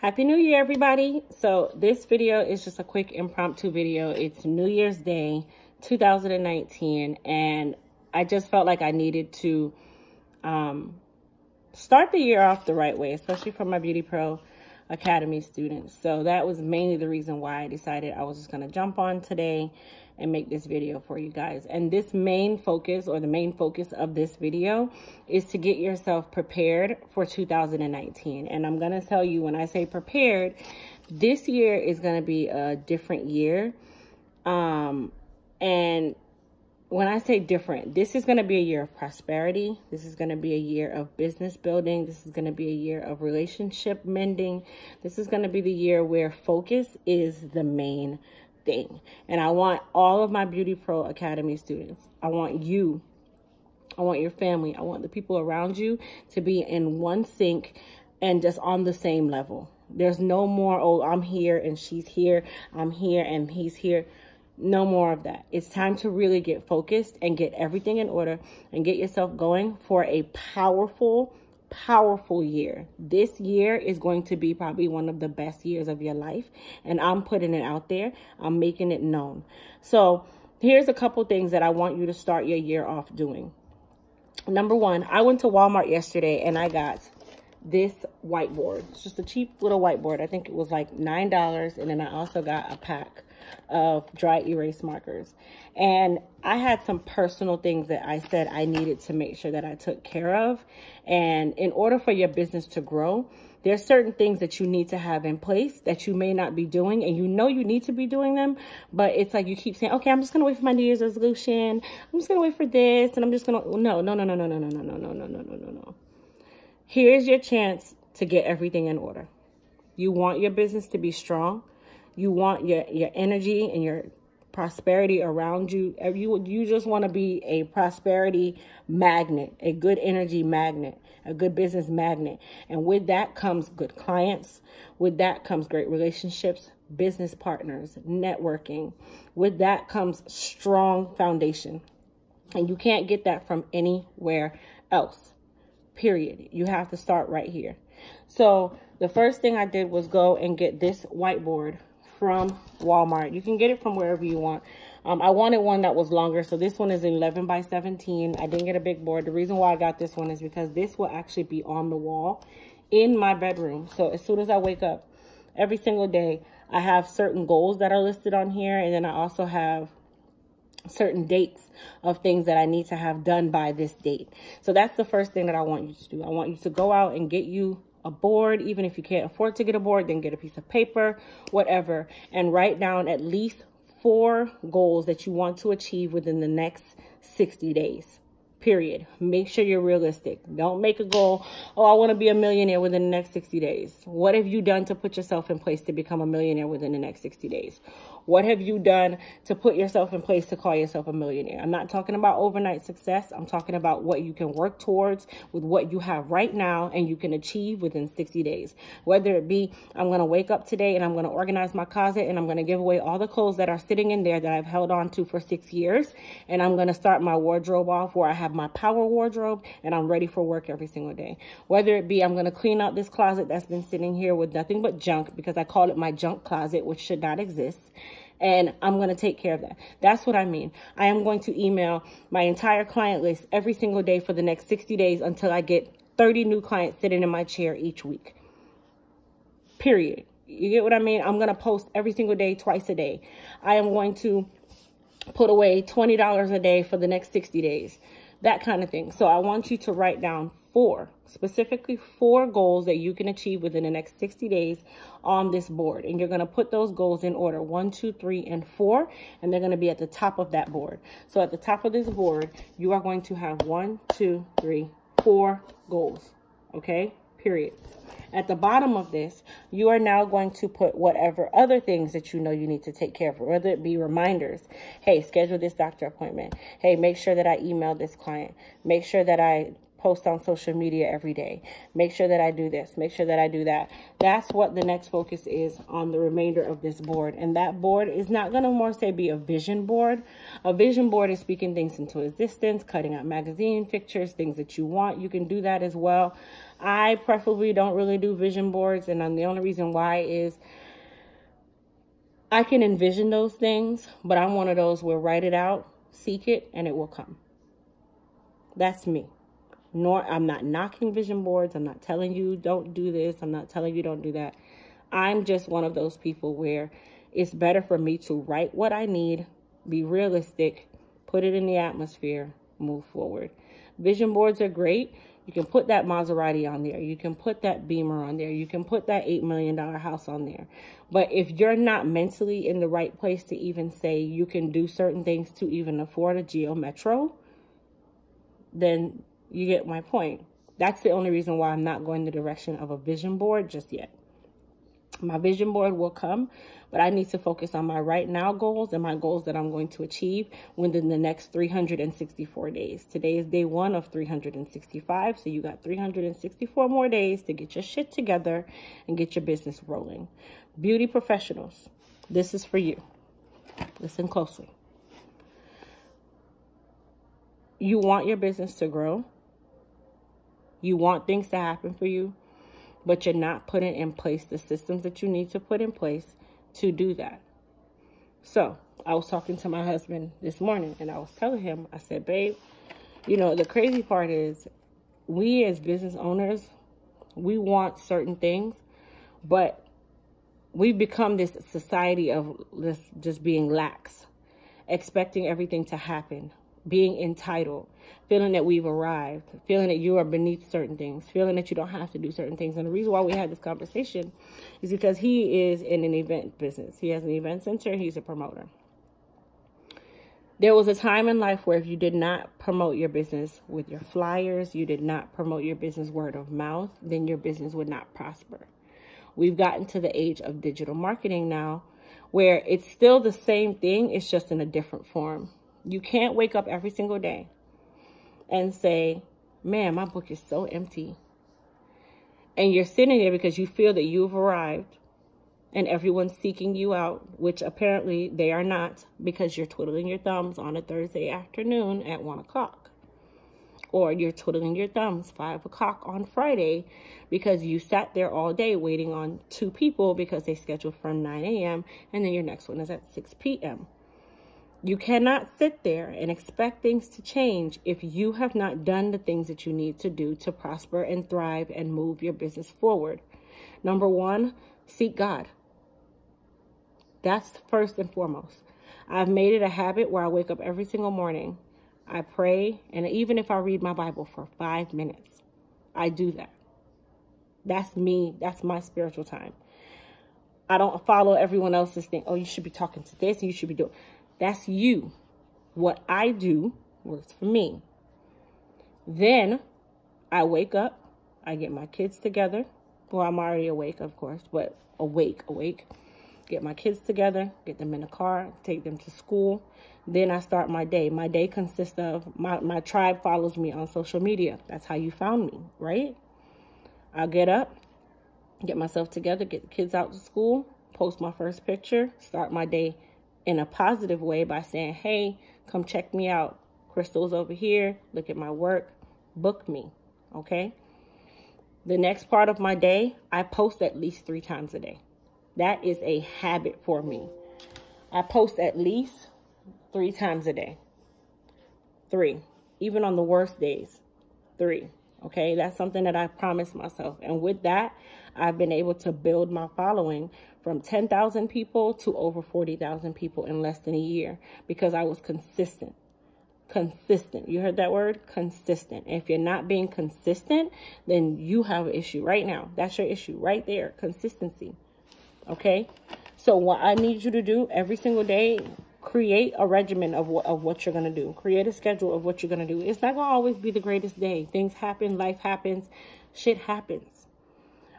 Happy New Year, everybody. So this video is just a quick impromptu video. It's New Year's Day, 2019, and I just felt like I needed to start the year off the right way, especially for my Beauty Pro Academy students. So that was mainly the reason why I decided I was just going to jump on today and make this video for you guys. And this main focus, or the main focus of this video, is to get yourself prepared for 2019. And I'm going to tell you, when I say prepared, this year is going to be a different year. And when I say different, this is going to be a year of prosperity. This is going to be a year of business building. This is going to be a year of relationship mending. This is going to be the year where focus is the main thing. And I want all of my Beauty Pro Academy students, I want you, I want your family, I want the people around you to be in one sync and just on the same level. There's no more, oh, I'm here and she's here, I'm here and he's here. No more of that. It's time to really get focused and get everything in order and get yourself going for a powerful year. This year is going to be probably one of the best years of your life, and I'm putting it out there. I'm making it known. So here's a couple things that I want you to start your year off doing. Number one, I went to Walmart yesterday and I got this whiteboard. It's just a cheap little whiteboard. I think it was like $9, and then I also got a pack of dry erase markers. And I had some personal things that I said I needed to make sure that I took care of. And in order for your business to grow, there's certain things that you need to have in place that you may not be doing, and you know you need to be doing them, but it's like you keep saying, okay, I'm just gonna wait for my New Year's resolution, I'm just gonna wait for this, and I'm just gonna no. Here's your chance to get everything in order. You want your business to be strong. You want your energy and your prosperity around you. You just want to be a prosperity magnet, a good energy magnet, a good business magnet. And with that comes good clients. With that comes great relationships, business partners, networking. With that comes strong foundation. And you can't get that from anywhere else, period. You have to start right here. So the first thing I did was go and get this whiteboard from Walmart. You can get it from wherever you want. I wanted one that was longer, so this one is 11 by 17. I didn't get a big board. The reason why I got this one is because this will actually be on the wall in my bedroom. So as soon as I wake up every single day, I have certain goals that are listed on here, and then I also have certain dates of things that I need to have done by this date. So that's the first thing that I want you to do. I want you to go out and get you a board. Even if you can't afford to get a board, then get a piece of paper, whatever, and write down at least 4 goals that you want to achieve within the next 60 days. Period. Make sure you're realistic. Don't make a goal, oh, I want to be a millionaire within the next 60 days. What have you done to put yourself in place to become a millionaire within the next 60 days? What have you done to put yourself in place to call yourself a millionaire? I'm not talking about overnight success. I'm talking about what you can work towards with what you have right now and you can achieve within 60 days. Whether it be, I'm going to wake up today and I'm going to organize my closet and I'm going to give away all the clothes that are sitting in there that I've held on to for 6 years. And I'm going to start my wardrobe off where I have my power wardrobe and I'm ready for work every single day. Whether it be, I'm going to clean out this closet that's been sitting here with nothing but junk, because I call it my junk closet, which should not exist. And I'm going to take care of that. That's what I mean. I am going to email my entire client list every single day for the next 60 days until I get 30 new clients sitting in my chair each week. Period. You get what I mean? I'm going to post every single day, twice a day. I am going to put away $20 a day for the next 60 days. That kind of thing. So I want you to write down specifically 4 goals that you can achieve within the next 60 days on this board. And you're going to put those goals in order 1, 2, 3, and 4. And they're going to be at the top of that board. So at the top of this board, you are going to have 1, 2, 3, 4 goals. Okay? Period. At the bottom of this, you are now going to put whatever other things that you know you need to take care of, whether it be reminders. Hey, schedule this doctor appointment. Hey, make sure that I email this client. Make sure that I post on social media every day. Make sure that I do this. Make sure that I do that. That's what the next focus is on the remainder of this board. And that board is not going to more say be a vision board. A vision board is speaking things into existence, cutting out magazine pictures, things that you want. You can do that as well. I preferably don't really do vision boards. And the only reason why is I can envision those things, but I'm one of those where write it out, seek it, and it will come. That's me. I'm not knocking vision boards. I'm not telling you don't do this. I'm not telling you don't do that. I'm just one of those people where it's better for me to write what I need, be realistic, put it in the atmosphere, move forward. Vision boards are great. You can put that Maserati on there. You can put that Beamer on there. You can put that $8 million house on there. But if you're not mentally in the right place to even say you can do certain things to even afford a Geo Metro, then you get my point. That's the only reason why I'm not going the direction of a vision board just yet. My vision board will come, but I need to focus on my right now goals and my goals that I'm going to achieve within the next 364 days. Today is day 1 of 365, so you got 364 more days to get your shit together and get your business rolling. Beauty professionals, this is for you. Listen closely. You want your business to grow. You want things to happen for you, but you're not putting in place the systems that you need to put in place to do that. So I was talking to my husband this morning and I was telling him, I said, babe, you know, the crazy part is we as business owners, we want certain things, but we've become this society of this just being lax, expecting everything to happen, being entitled, feeling that we've arrived, feeling that you are beneath certain things, feeling that you don't have to do certain things. And the reason why we had this conversation is because he is in an event business. He has an event center. He's a promoter. There was a time in life where if you did not promote your business with your flyers, you did not promote your business word of mouth, then your business would not prosper. We've gotten to the age of digital marketing now where it's still the same thing. It's just in a different form. You can't wake up every single day and say, man, my book is so empty. And you're sitting there because you feel that you've arrived and everyone's seeking you out, which apparently they are not, because you're twiddling your thumbs on a Thursday afternoon at 1 o'clock. Or you're twiddling your thumbs 5 o'clock on Friday because you sat there all day waiting on 2 people because they scheduled from 9 a.m. and then your next one is at 6 p.m. You cannot sit there and expect things to change if you have not done the things that you need to do to prosper and thrive and move your business forward. Number 1, seek God. That's first and foremost. I've made it a habit where I wake up every single morning. I pray, and even if I read my Bible for 5 minutes, I do that. That's me. That's my spiritual time. I don't follow everyone else's thing. Oh, you should be talking to this and you should be doing. That's you. What I do works for me. Then I wake up. I get my kids together. Well, I'm already awake, of course, but awake. Get my kids together, get them in the car, take them to school. Then I start my day. My day consists of, my tribe follows me on social media. That's how you found me, right? I'll get up, get myself together, get the kids out to school, post my first picture, start my day in a positive way by saying, hey, come check me out. Crystal's over here. Look at my work. Book me. Okay? The next part of my day, I post at least 3 times a day. That is a habit for me. I post at least 3 times a day. 3. Even on the worst days. 3. Okay? That's something that I promised myself. And with that, I've been able to build my following from 10,000 people to over 40,000 people in less than a year because I was consistent. Consistent. You heard that word? Consistent. If you're not being consistent, then you have an issue right now. That's your issue right there. Consistency. Okay? So what I need you to do every single day, create a regimen of what you're going to do. Create a schedule of what you're going to do. It's not going to always be the greatest day. Things happen. Life happens. Shit happens.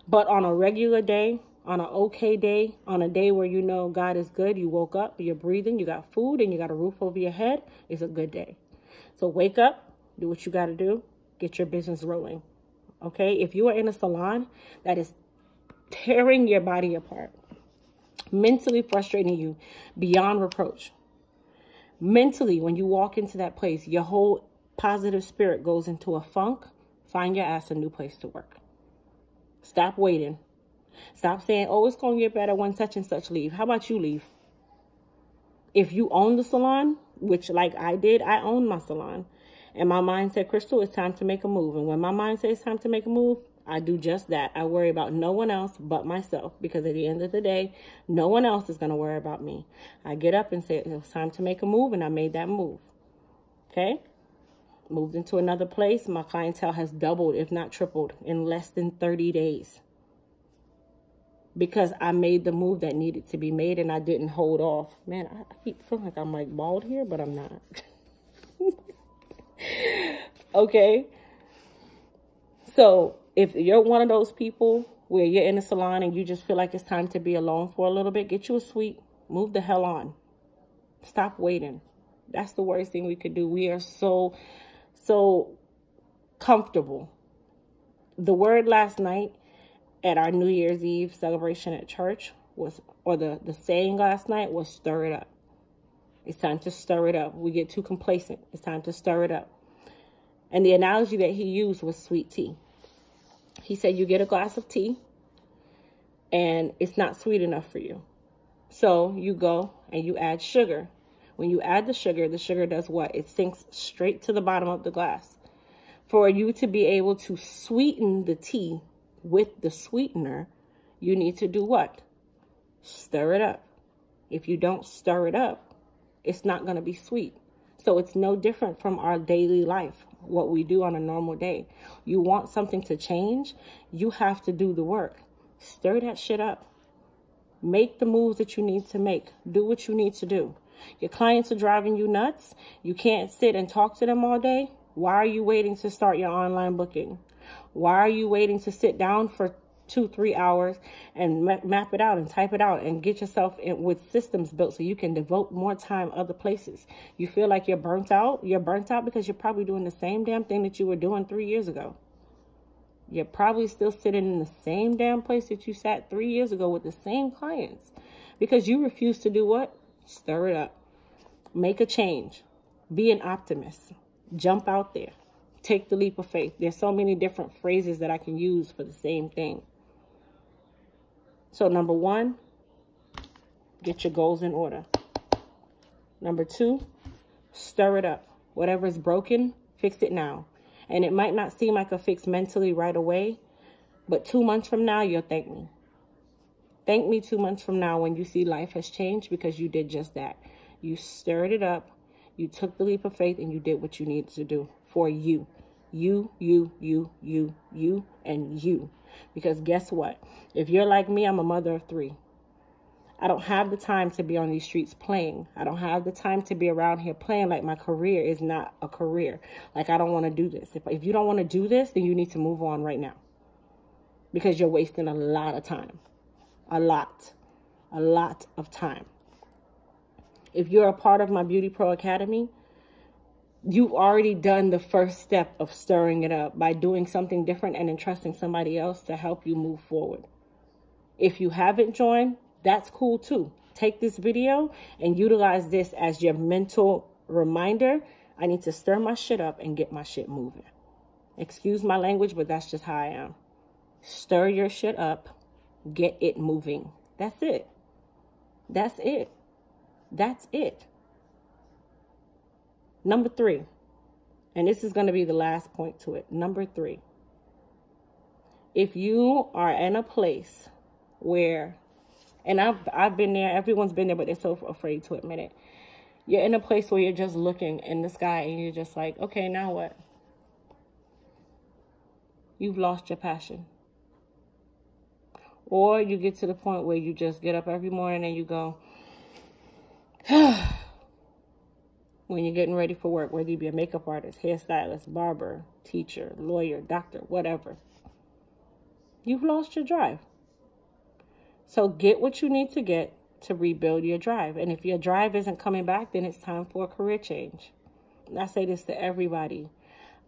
But on a regular day, on an okay day, on a day where you know God is good, you woke up, you're breathing, you got food, and you got a roof over your head, it's a good day. So wake up, do what you got to do, get your business rolling. Okay? If you are in a salon that is tearing your body apart, mentally frustrating you beyond reproach, mentally, when you walk into that place, your whole positive spirit goes into a funk, find your ass a new place to work. Stop waiting. Stop saying, oh, it's going to get better when such and such leave. How about you leave? If you own the salon, which like I did, I owned my salon. And my mind said, Crystal, it's time to make a move. And when my mind says it's time to make a move, I do just that. I worry about no one else but myself, because at the end of the day, no one else is going to worry about me. I get up and say, it was time to make a move, and I made that move. Okay? Moved into another place. My clientele has doubled, if not tripled, in less than 30 days. Because I made the move that needed to be made, and I didn't hold off. Man, I keep feeling like I'm like bald here, but I'm not. Okay? So, if you're one of those people where you're in a salon and you just feel like it's time to be alone for a little bit, get you a suite. Move the hell on. Stop waiting. That's the worst thing we could do. We are so comfortable. The word last night at our New Year's Eve celebration at church was, or the saying last night was, stir it up. It's time to stir it up. We get too complacent. It's time to stir it up. And the analogy that he used was sweet tea. He said you get a glass of tea and it's not sweet enough for you. So you go and you add sugar. When you add the sugar does what? It sinks straight to the bottom of the glass. For you to be able to sweeten the tea with the sweetener, you need to do what? Stir it up. If you don't stir it up, it's not going to be sweet. So it's no different from our daily life, what we do on a normal day. You want something to change, you have to do the work. Stir that shit up. Make the moves that you need to make. Do what you need to do. Your clients are driving you nuts. You can't sit and talk to them all day. Why are you waiting to start your online booking? Why are you waiting to sit down for 2-3 hours and map it out and type it out and get yourself in with systems built so you can devote more time other places? You feel like you're burnt out? You're burnt out because you're probably doing the same damn thing that you were doing 3 years ago. You're probably still sitting in the same damn place that you sat 3 years ago with the same clients because you refuse to do what? Stir it up. Make a change. Be an optimist. Jump out there. Take the leap of faith. There's so many different phrases that I can use for the same thing. So number 1, get your goals in order. Number 2, stir it up. Whatever is broken, fix it now. And it might not seem like a fix mentally right away, but 2 months from now, you'll thank me. Thank me 2 months from now when you see life has changed because you did just that. You stirred it up, you took the leap of faith, and you did what you needed to do for you. You, and you. Because guess what? If you're like me, I'm a mother of 3. I don't have the time to be on these streets playing. I don't have the time to be around here playing like my career is not a career. Like I don't want to do this. If you don't want to do this, then you need to move on right now. Because you're wasting a lot of time. A lot of time. If you're a part of my Beauty Pro Academy, you've already done the first step of stirring it up by doing something different and entrusting somebody else to help you move forward. If you haven't joined, that's cool too. Take this video and utilize this as your mental reminder. I need to stir my shit up and get my shit moving. Excuse my language, but that's just how I am. Stir your shit up. Get it moving. That's it. That's it. That's it. Number 3, and this is going to be the last point to it. Number 3, if you are in a place where, and I've been there, everyone's been there, but they're so afraid to admit it. You're in a place where you're just looking in the sky and you're just like, okay, now what? You've lost your passion. Or you get to the point where you just get up every morning and you go, when you're getting ready for work, whether you be a makeup artist, hairstylist, barber, teacher, lawyer, doctor, whatever, you've lost your drive. So get what you need to get to rebuild your drive. And if your drive isn't coming back, then it's time for a career change. And I say this to everybody.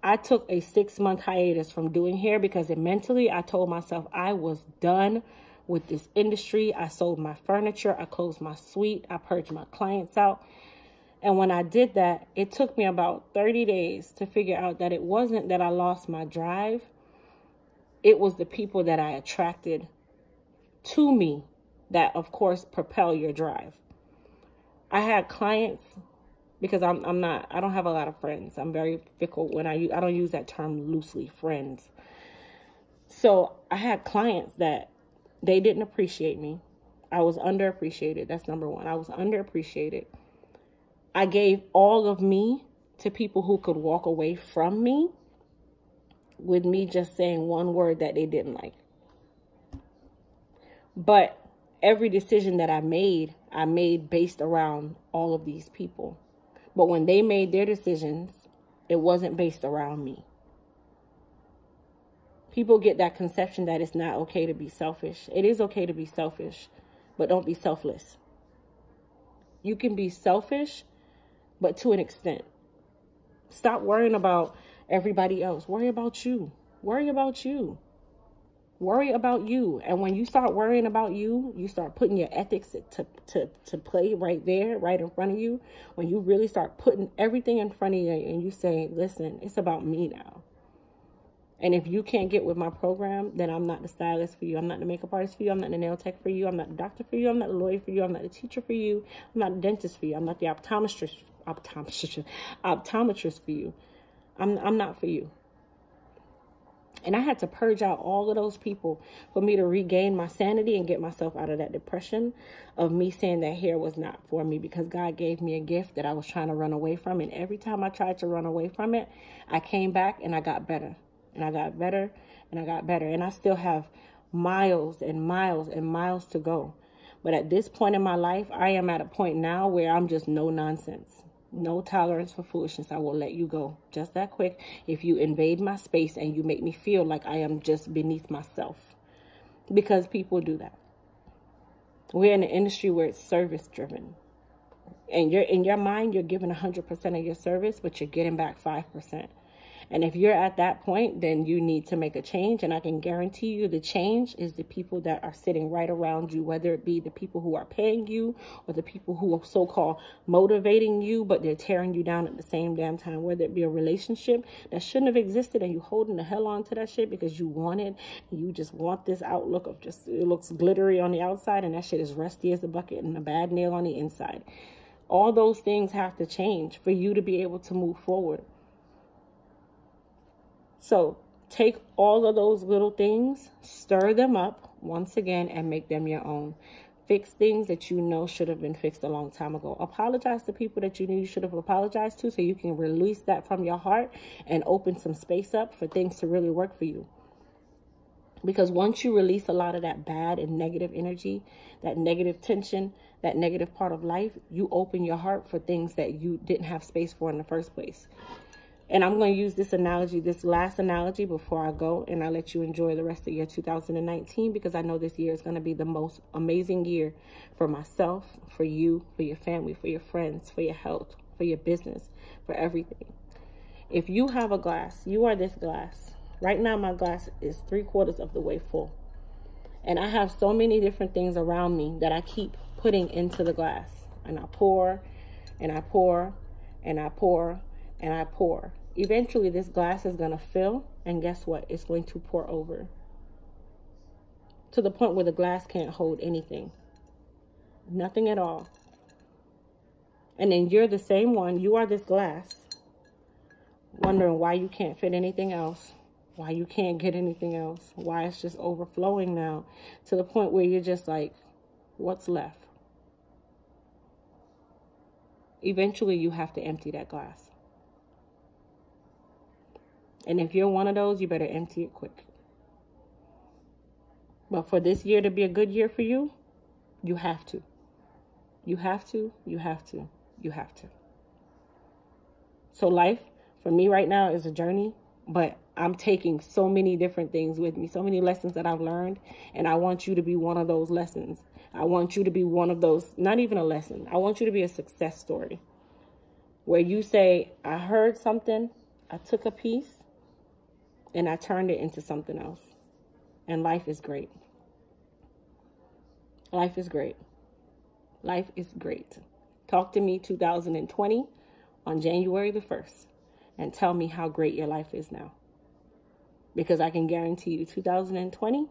I took a 6-month hiatus from doing hair because mentally I told myself I was done with this industry. I sold my furniture. I closed my suite. I purged my clients out. And when I did that, it took me about 30 days to figure out that it wasn't that I lost my drive. It was the people that I attracted to me that, of course, propel your drive. I had clients, because I don't have a lot of friends. I'm very fickle when I don't use that term loosely, friends. So I had clients that they didn't appreciate me. I was underappreciated. That's number one. I was underappreciated. I gave all of me to people who could walk away from me with me just saying one word that they didn't like. But every decision that I made based around all of these people. But when they made their decisions, it wasn't based around me. People get that conception that it's not okay to be selfish. It is okay to be selfish, but don't be selfless. You can be selfish, but to an extent. Stop worrying about everybody else. Worry about you. Worry about you. Worry about you. And when you start worrying about you, you start putting your ethics to play right there, right in front of you. When you really start putting everything in front of you and you say, listen, it's about me now. And if you can't get with my program, then I'm not the stylist for you. I'm not the makeup artist for you. I'm not the nail tech for you. I'm not the doctor for you. I'm not the lawyer for you. I'm not the teacher for you. I'm not the dentist for you. I'm not the optometrist for you. I'm not for you. And I had to purge out all of those people for me to regain my sanity and get myself out of that depression of me saying that hair was not for me, because God gave me a gift that I was trying to run away from. And every time I tried to run away from it, I came back and I got better. And I got better and I got better. And I still have miles and miles and miles to go. But at this point in my life, I am at a point now where I'm just no nonsense. No tolerance for foolishness. I will let you go just that quick if you invade my space and you make me feel like I am just beneath myself. Because people do that. We're in an industry where it's service driven. And you're in your mind, you're giving 100% of your service, but you're getting back 5%. And if you're at that point, then you need to make a change. And I can guarantee you the change is the people that are sitting right around you, whether it be the people who are paying you or the people who are so-called motivating you, but they're tearing you down at the same damn time, whether it be a relationship that shouldn't have existed and you holding the hell on to that shit because you want it. You just want this outlook of just, it looks glittery on the outside and that shit is rusty as a bucket and a bad nail on the inside. All those things have to change for you to be able to move forward. So take all of those little things, stir them up once again, and make them your own. Fix things that you know should have been fixed a long time ago. Apologize to people that you knew you should have apologized to so you can release that from your heart and open some space up for things to really work for you. Because once you release a lot of that bad and negative energy, that negative tension, that negative part of life, you open your heart for things that you didn't have space for in the first place. And I'm going to use this analogy, this last analogy before I go, and I'll let you enjoy the rest of your 2019, because I know this year is going to be the most amazing year for myself, for you, for your family, for your friends, for your health, for your business, for everything. If you have a glass, you are this glass. Right now, my glass is 3/4 of the way full. And I have so many different things around me that I keep putting into the glass. And I pour, and I pour, and I pour, and I pour. Eventually, this glass is going to fill, and guess what? It's going to pour over to the point where the glass can't hold anything. Nothing at all. And then you're the same one. You are this glass, wondering why you can't fit anything else, why you can't get anything else, why it's just overflowing now, to the point where you're just like, what's left? Eventually, you have to empty that glass. And if you're one of those, you better empty it quick. But for this year to be a good year for you, you have to. You have to, you have to, you have to. So life, for me right now, is a journey. But I'm taking so many different things with me, so many lessons that I've learned. And I want you to be one of those lessons. I want you to be one of those, not even a lesson. I want you to be a success story. Where you say, I heard something, I took a piece and I turned it into something else. And life is great. Life is great. Life is great. Talk to me 2020 on January the 1st and tell me how great your life is now. Because I can guarantee you 2020,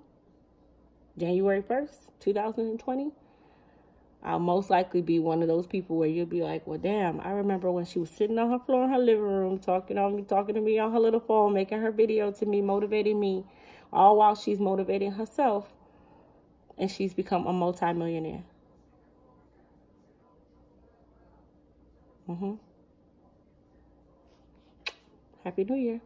January 1st, 2020, I'll most likely be one of those people where you'll be like, well, damn, I remember when she was sitting on her floor in her living room, talking to me on her little phone, making her video to me, motivating me, all while she's motivating herself, and she's become a multimillionaire. Happy New Year.